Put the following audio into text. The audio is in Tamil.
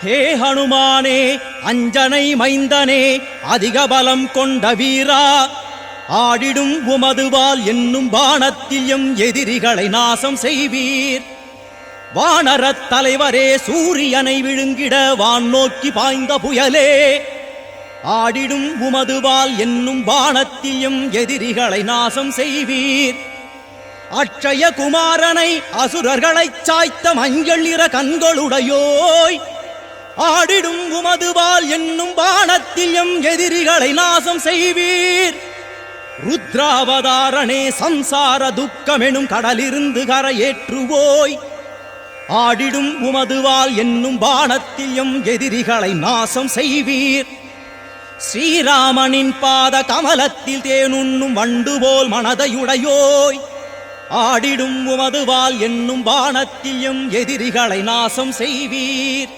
ஹே ஹனுமானே, அஞ்சனை மைந்தனே, அதிக பலம் கொண்ட வீரா, ஆடிடும் உமதுவால் என்னும் பாணத்தில் எம் எதிரிகளை நாசம் செய்வீர். வானரத் தலைவரே, சூரியனை விழுங்கிட வான் நோக்கி பாய்ந்த புயலே, ஆடிடும் உமதுவால் என்னும் பாணத்தில் எம் எதிரிகளை நாசம் செய்வீர். அட்சய குமாரனை அசுரர்களைச் சாய்த்த மஞ்சள் நிற கண்களுடையோய், ஆடிடும் உமதுவால் என்னும் பாணத்தில் எம் எதிரிகளை நாசம் செய்வீர். ருத்ராவதாரனே, சம்சார துக்கமெனும் கடலிருந்து கரையேற்றுவோய், ஆடிடும் உமதுவால் என்னும் பாணத்தில் எம் எதிரிகளை நாசம் செய்வீர். ஸ்ரீராமனின் பாத கமலத்தில் தேனுண்ணும் வண்டு போல் மனதையுடையோய், ஆடிடும் உமதுவால் என்னும் பாணத்தில் எம் எதிரிகளை நாசம் செய்வீர்.